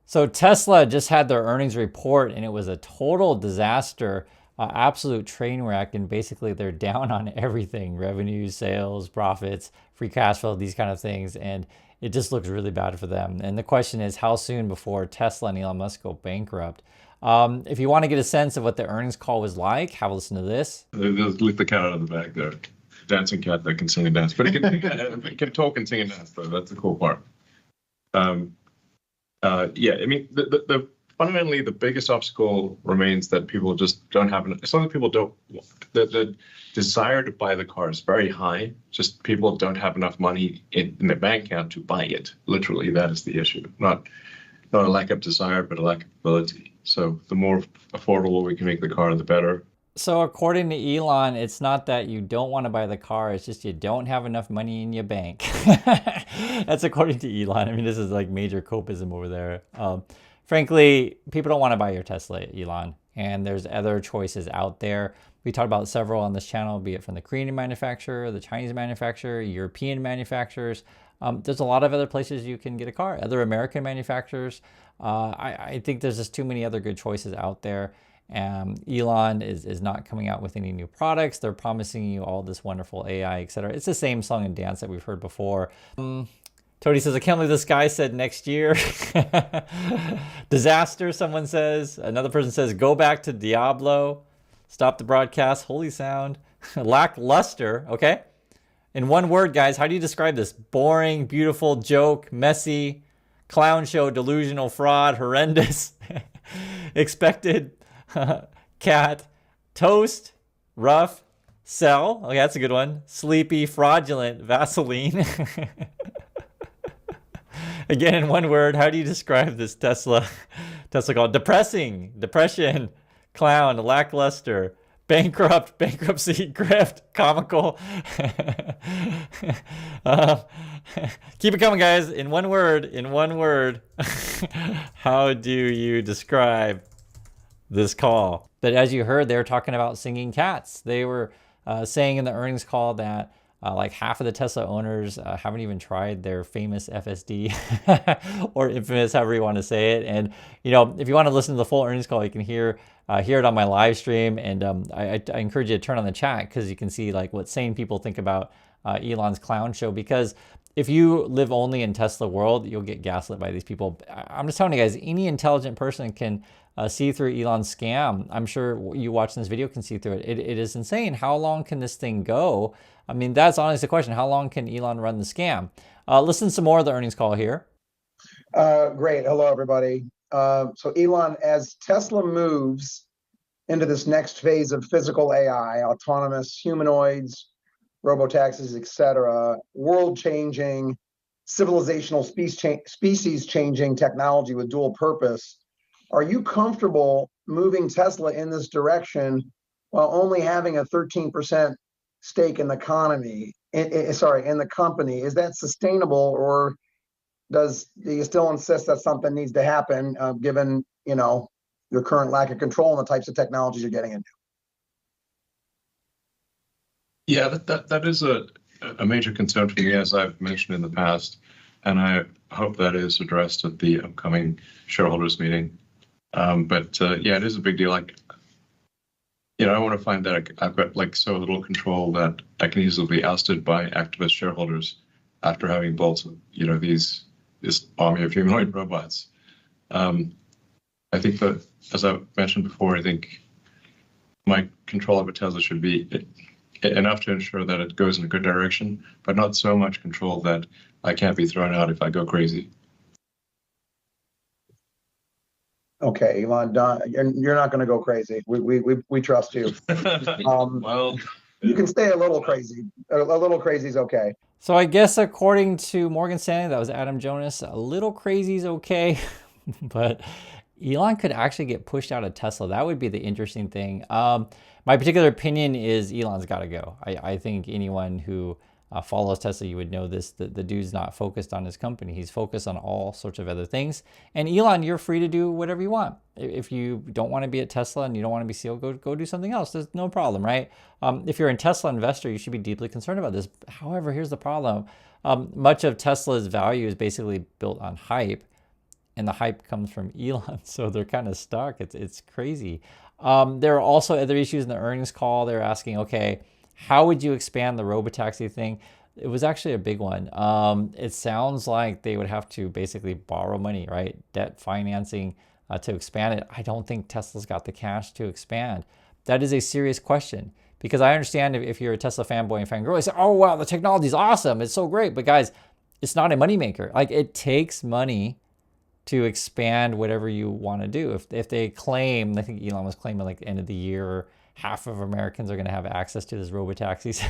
So Tesla just had their earnings report and it was a total disaster, absolute train wreck. And basically they're down on everything: revenue, sales, profits, free cash flow, these kind of things. And it just looks really bad for them. And the question is, how soon before Tesla and Elon Musk go bankrupt? If you want to get a sense of what the earnings call was like, have a listen to this. Let the cat out of the bag there. Dancing cat that can sing and dance. But it can talk and sing and dance, though. That's the cool part. Yeah, I mean, fundamentally, the biggest obstacle remains that people just don't have enough. It's not that people don't. The desire to buy the car is very high. Just people don't have enough money in their bank account to buy it. Literally, that is the issue. Not a lack of desire, but a lack of ability. So the more affordable we can make the car, the better. So according to Elon, it's not that you don't want to buy the car, it's just you don't have enough money in your bank. That's according to Elon. I mean, this is like major copism over there. Frankly, people don't want to buy your Tesla, Elon, and there's other choices out there. We talked about several on this channel, be it from the Korean manufacturer, the Chinese manufacturer, European manufacturers. There's a lot of other places you can get a car, other American manufacturers. I think there's just too many other good choices out there. Elon is not coming out with any new products. They're promising you all this wonderful AI, etc. It's the same song and dance that we've heard before. Tony says, I can't believe this guy said next year. Disaster, someone says. Another person says, go back to Diablo. Stop the broadcast. Holy sound. Lackluster. Okay. In one word, guys, how do you describe this? Boring, beautiful, joke, messy, clown show, delusional, fraud, horrendous, expected, cat, toast, rough, sell. Okay, that's a good one. Sleepy, fraudulent, Vaseline. Again, in one word, how do you describe this Tesla called? Depressing, depression, clown, lackluster, bankrupt, bankruptcy, grift, comical. Keep it coming, guys. In one word, how do you describe this call? But as you heard, they were talking about singing cats. They were saying in the earnings call that like half of the Tesla owners haven't even tried their famous FSD or infamous, however you want to say it. And, you know, if you want to listen to the full earnings call, you can hear it on my live stream. And I encourage you to turn on the chat because you can see like what sane people think about Elon's clown show. Because if you live only in Tesla world, you'll get gaslit by these people. I'm just telling you guys, any intelligent person can see through Elon's scam. I'm sure you watching this video can see through it. It is insane. How long can this thing go? I mean, that's honestly the question. How long can Elon run the scam? Listen to some more of the earnings call here. Great. Hello, everybody. So Elon, as Tesla moves into this next phase of physical AI, autonomous humanoids, robotaxis, etc., world-changing, civilizational species-changing technology with dual purpose, are you comfortable moving Tesla in this direction while only having a 13% stake in the economy? In the company? Is that sustainable, or do you still insist that something needs to happen, given your current lack of control and the types of technologies you're getting into? Yeah, that is a major concern for me, as I've mentioned in the past, and I hope that is addressed at the upcoming shareholders meeting. But yeah, it is a big deal. Like, I want to find that I've got like so little control that I can easily be ousted by activist shareholders after having built, this army of humanoid robots. I think that, as I mentioned before, I think my control of a Tesla should be enough to ensure that it goes in a good direction, but not so much control that I can't be thrown out if I go crazy. Okay, Elon, you're not going to go crazy. We trust you. Well, you can stay a little crazy. A little crazy is okay. So I guess according to Morgan Stanley, that was Adam Jonas, a little crazy is okay, but Elon could actually get pushed out of Tesla. That would be the interesting thing. My particular opinion is Elon's got to go. I think anyone who follows Tesla, you would know this, that the dude's not focused on his company. He's focused on all sorts of other things. And Elon, you're free to do whatever you want. If you don't want to be at Tesla and you don't want to be CEO, go do something else. There's no problem, right? If you're a Tesla investor, you should be deeply concerned about this. However, here's the problem. Much of Tesla's value is basically built on hype. and the hype comes from Elon, so they're kind of stuck. It's crazy. There are also other issues in the earnings call. They're asking, okay, how would you expand the robotaxi thing? It was actually a big one. It sounds like they would have to basically borrow money, right? Debt financing to expand it. I don't think Tesla's got the cash to expand. That is a serious question, because I understand if you're a Tesla fanboy and fangirl, you say, oh, wow, the technology is awesome. It's so great. But guys, it's not a moneymaker. Like, it takes money to expand whatever you want to do. If they claim, I think Elon was claiming like the end of the year, half of Americans are going to have access to this robotaxis.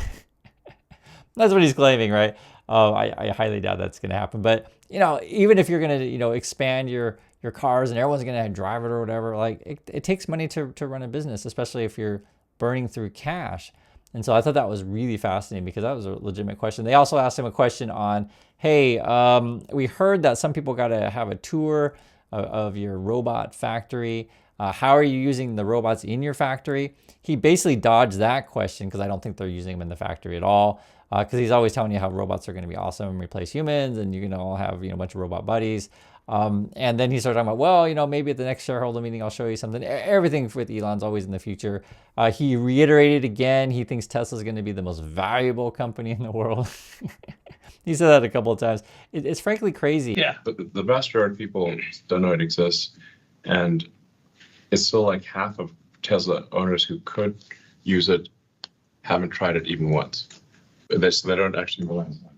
That's what he's claiming, right? I highly doubt that's going to happen. But, you know, even if you're going to, you know, expand your cars and everyone's going to drive it or whatever, like it takes money to run a business, especially if you're burning through cash. And so I thought that was really fascinating, because that was a legitimate question. They also asked him a question on, hey, we heard that some people got to have a tour of your robot factory. How are you using the robots in your factory? He basically dodged that question, because I don't think they're using them in the factory at all. Because he's always telling you how robots are going to be awesome and replace humans, and you're going to all have, you know, a bunch of robot buddies. And then he started talking about, well, you know, maybe at the next shareholder meeting, I'll show you something. Everything with Elon's always in the future. He reiterated again, he thinks Tesla's going to be the most valuable company in the world. He said that a couple of times. It's frankly crazy. Yeah, but the vast majority of people don't know it exists. And it's still like half of Tesla owners who could use it haven't tried it even once. They don't actually realize that.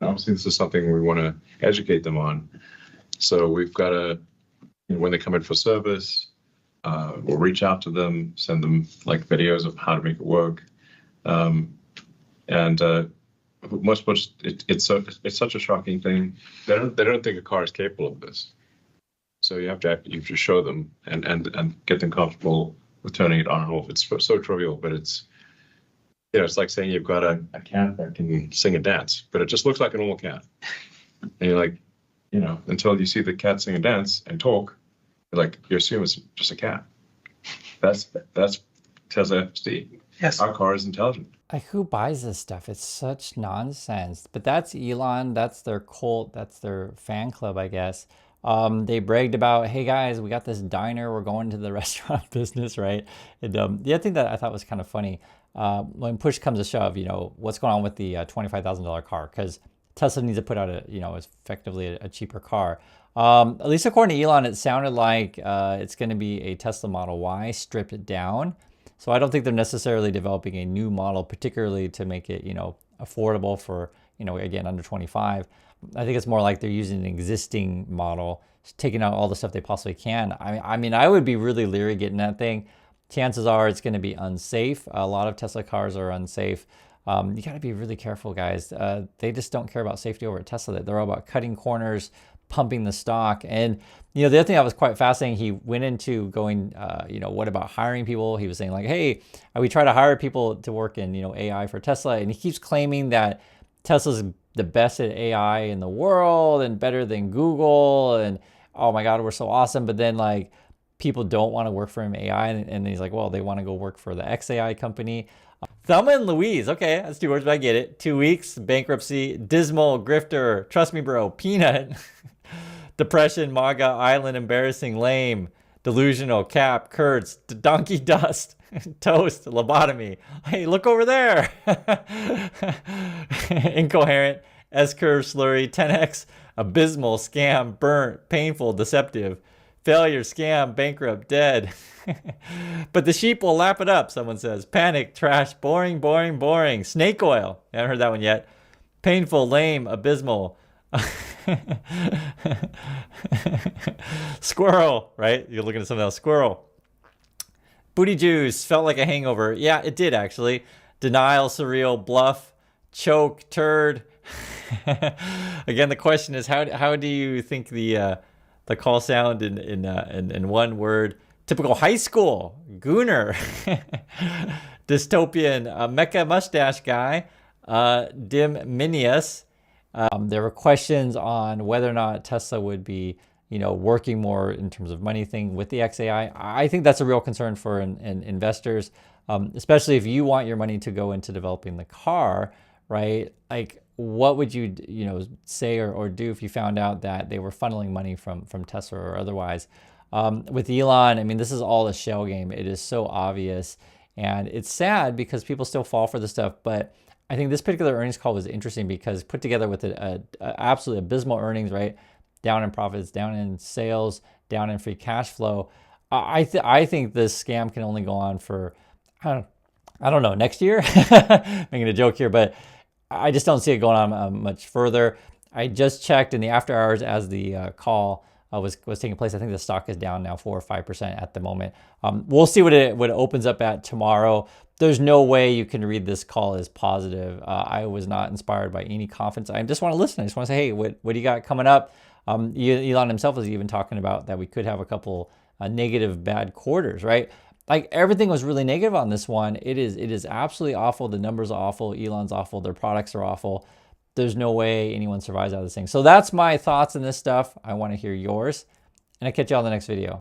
Obviously, this is something we want to educate them on. So we've got to, you know, when they come in for service, we'll reach out to them, send them like videos of how to make it work. It's such a shocking thing. They don't think a car is capable of this. So you have to show them and get them comfortable with turning it on and off. It's so trivial, but it's, you know, it's like saying you've got a cat that can sing and dance, but it just looks like a normal cat. And you're like, you know, until you see the cat sing and dance and talk, you're like, you assume it's just a cat. That's Tesla FSD. Yes. Our car is intelligent. Like, who buys this stuff? It's such nonsense. But that's Elon. That's their cult. That's their fan club, I guess. They bragged about, hey guys, we got this diner. We're going to the restaurant business, right? And the other thing that I thought was kind of funny, when push comes to shove, you know, what's going on with the $25,000 car? Because Tesla needs to put out effectively a cheaper car. At least according to Elon, it sounded like it's going to be a Tesla Model Y stripped down. So I don't think they're necessarily developing a new model, particularly to make it, you know, affordable for, you know, again, under 25. I think it's more like they're using an existing model, taking out all the stuff they possibly can. I mean, I would be really leery getting that thing. Chances are it's going to be unsafe. A lot of Tesla cars are unsafe. You got to be really careful, guys. They just don't care about safety over at Tesla. They're all about cutting corners, pumping the stock. And, you know, the other thing that was quite fascinating, he went into going, you know, what about hiring people? He was saying like, hey, we try to hire people to work in, you know, AI for Tesla. And he keeps claiming that Tesla's the best at AI in the world and better than Google. And, oh my God, we're so awesome. But then like people don't want to work for him AI. And then he's like, well, they want to go work for the XAI company. Thelma and Louise. Okay, that's 2 words, but I get it. 2 weeks, bankruptcy, dismal, grifter, trust me, bro, peanut, depression, MAGA, island, embarrassing, lame, delusional, cap, Kurtz, donkey dust, toast, lobotomy. Hey, look over there. Incoherent, S-curve, slurry, 10x, abysmal, scam, burnt, painful, deceptive, failure, scam, bankrupt, dead. But the sheep will lap it up, someone says. Panic, trash, boring, boring, boring. Snake oil. I haven't heard that one yet. Painful, lame, abysmal. Squirrel, right? You're looking at something else. Squirrel. Booty juice. Felt like a hangover. Yeah, it did actually. Denial, surreal, bluff, choke, turd. Again, the question is, how do you think the call sound in one word? Typical high school, gooner, dystopian, mecha mustache guy, diminius. There were questions on whether or not Tesla would be, you know, working more in terms of money thing with the XAI. I think that's a real concern for investors, especially if you want your money to go into developing the car right? Like, what would you, say or do if you found out that they were funneling money from Tesla or otherwise? With Elon, I mean, this is all a shell game. It is so obvious, and it's sad because people still fall for this stuff. But I think this particular earnings call was interesting because put together with a absolutely abysmal earnings, right? Down in profits, down in sales, down in free cash flow. I think this scam can only go on for, I don't know, next year. Making a joke here, but I just don't see it going on much further. I just checked in the after hours as the call was taking place. I think the stock is down now 4 or 5% at the moment. We'll see what it opens up at tomorrow. There's no way you can read this call as positive. I was not inspired by any confidence. I just want to listen. I just want to say, hey, what do you got coming up? Elon himself was even talking about that we could have a couple negative bad quarters, right? Like everything was really negative on this one. It is absolutely awful. The numbers are awful. Elon's awful. Their products are awful. There's no way anyone survives out of this thing. So that's my thoughts on this stuff. I want to hear yours, and I'll catch you on the next video.